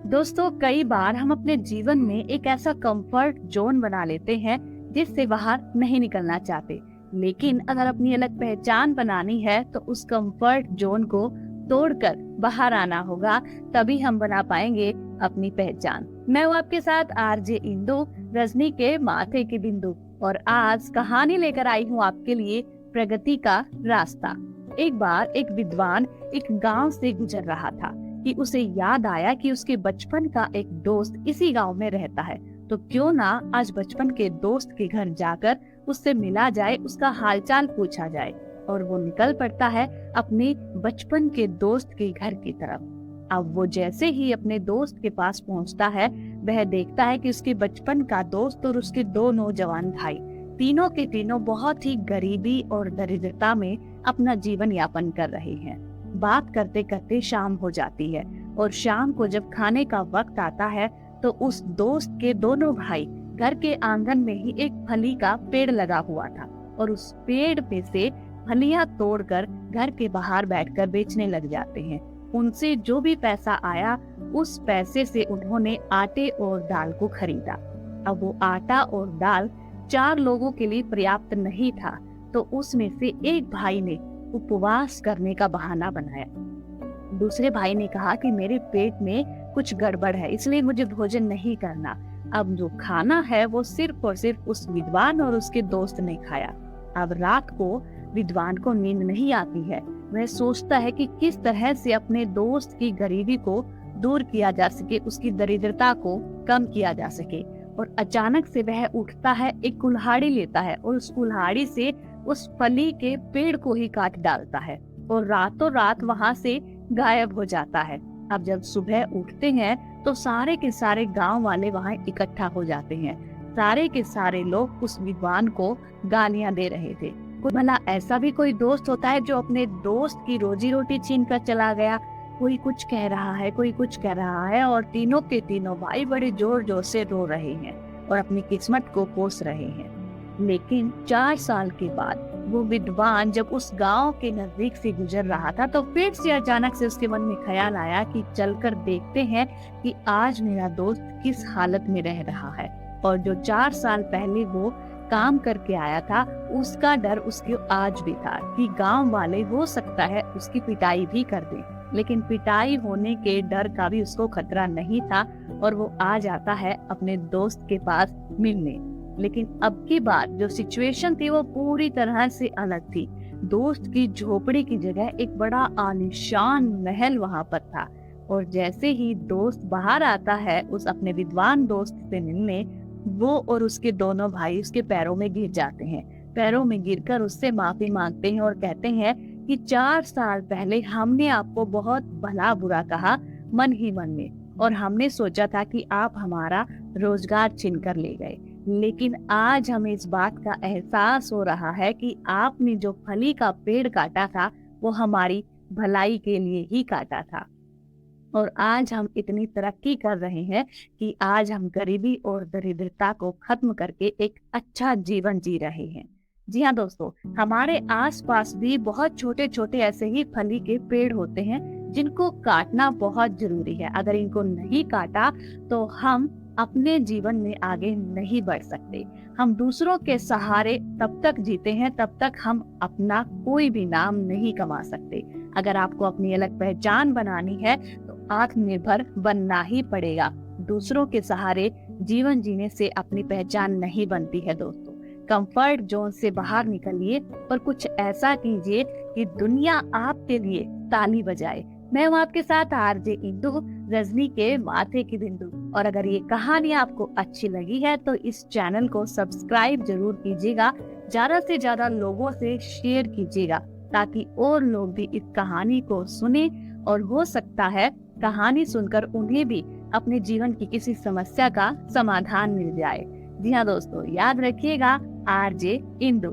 दोस्तों, कई बार हम अपने जीवन में एक ऐसा कंफर्ट जोन बना लेते हैं जिससे बाहर नहीं निकलना चाहते। लेकिन अगर अपनी अलग पहचान बनानी है तो उस कंफर्ट जोन को तोड़कर बाहर आना होगा, तभी हम बना पाएंगे अपनी पहचान। मैं हूँ आपके साथ आरजे इंदु, रजनी के माथे के बिंदु। और आज कहानी लेकर आई हूँ आपके लिए प्रगति का रास्ता। एक बार एक विद्वान एक गांव से गुजर रहा था कि उसे याद आया कि उसके बचपन का एक दोस्त इसी गांव में रहता है। तो क्यों ना आज बचपन के दोस्त के घर जाकर उससे मिला जाए, उसका हालचाल पूछा जाए। और वो निकल पड़ता है अपने बचपन के दोस्त के घर की तरफ। अब वो जैसे ही अपने दोस्त के पास पहुंचता है, वह देखता है कि उसके बचपन का दोस्त और उसके दो नौजवान भाई तीनों के तीनों बहुत ही गरीबी और दरिद्रता में अपना जीवन यापन कर रहे हैं। बात करते करते शाम हो जाती है और शाम को जब खाने का वक्त आता है तो उस दोस्त के दोनों भाई घर के आंगन में ही एक फली का पेड़ लगा हुआ था और उस पेड़ पे से फलियां तोड़कर घर के बाहर बैठकर बेचने लग जाते हैं। उनसे जो भी पैसा आया उस पैसे से उन्होंने आटे और दाल को खरीदा। अब वो आटा और दाल 4 लोगों के लिए पर्याप्त नहीं था, तो उसमें से एक भाई ने उपवास करने का बहाना बनाया। दूसरे भाई ने कहा कि मेरे पेट में कुछ गड़बड़ है, इसलिए मुझे भोजन नहीं करना। अब जो खाना है वो सिर्फ और सिर्फ उस विद्वान और उसके दोस्त ने खाया। अब रात को विद्वान को नींद नहीं आती है। वह सोचता है कि किस तरह से अपने दोस्त की गरीबी को दूर किया जा सके, उसकी दरिद्रता को कम किया जा सके। और अचानक से वह उठता है, एक कुल्हाड़ी लेता है और उस कुल्हाड़ी से उस फली के पेड़ को ही काट डालता है और रातों रात वहां से गायब हो जाता है। अब जब सुबह उठते हैं तो सारे के सारे गांव वाले वहां इकट्ठा हो जाते हैं। सारे के सारे लोग उस विद्वान को गालियां दे रहे थे। भला ऐसा भी कोई दोस्त होता है जो अपने दोस्त की रोजी रोटी छीन कर चला गया? कोई कुछ कह रहा है, कोई कुछ कह रहा है और तीनों के तीनों भाई बड़े जोर जोर से रो रहे हैं और अपनी किस्मत को कोस रहे हैं। लेकिन 4 साल के बाद वो विद्वान जब उस गांव के नजदीक से गुजर रहा था तो फिर से अचानक से उसके मन में ख्याल आया कि चलकर देखते हैं कि आज मेरा दोस्त किस हालत में रह रहा है। और जो 4 साल पहले वो काम करके आया था, उसका डर उसके आज भी था कि गांव वाले हो सकता है उसकी पिटाई भी कर दें। लेकिन पिटाई होने के डर का भी उसको खतरा नहीं था और वो आ जाता है अपने दोस्त के पास मिलने। लेकिन अब की बात जो सिचुएशन थी वो पूरी तरह से अलग थी। दोस्त की झोपड़ी की जगह एक बड़ा आलीशान महल वहां पर था। और जैसे ही दोस्त बाहर आता है उस अपने विद्वान दोस्त से मिलने, वो और उसके दोनों भाई उसके पैरों में गिर जाते हैं। पैरों में गिरकर उससे माफी मांगते हैं और कहते हैं कि 4 साल पहले हमने आपको बहुत भला बुरा कहा मन ही मन में, और हमने सोचा था कि आप हमारा रोजगार छीन कर ले गए। लेकिन आज हमें इस बात का एहसास हो रहा है कि आपने जो फली का पेड़ काटा था वो हमारी भलाई के लिए ही काटा था। और आज हम इतनी तरक्की कर रहे हैं कि आज हम गरीबी और दरिद्रता को खत्म करके एक अच्छा जीवन जी रहे हैं। जी हाँ दोस्तों, हमारे आसपास भी बहुत छोटे छोटे ऐसे ही फली के पेड़ होते हैं जिनको काटना बहुत जरूरी है। अगर इनको नहीं काटा तो हम अपने जीवन में आगे नहीं बढ़ सकते। हम दूसरों के सहारे तब तक जीते हैं तब तक हम अपना कोई भी नाम नहीं कमा सकते। अगर आपको अपनी अलग पहचान बनानी है तो आत्मनिर्भर बनना ही पड़ेगा। दूसरों के सहारे जीवन जीने से अपनी पहचान नहीं बनती है दोस्तों। कंफर्ट जोन से बाहर निकलिए और कुछ ऐसा कीजिए कि दुनिया आपके लिए ताली बजाए। मैं हूँ आपके साथ आरजे इंदु, रजनी के माथे की बिंदु। और अगर ये कहानी आपको अच्छी लगी है तो इस चैनल को सब्सक्राइब जरूर कीजिएगा, ज्यादा से ज्यादा लोगों से शेयर कीजिएगा ताकि और लोग भी इस कहानी को सुने और हो सकता है कहानी सुनकर उन्हें भी अपने जीवन की किसी समस्या का समाधान मिल जाए। जी हाँ दोस्तों, याद रखिएगा, आरजे इंदु।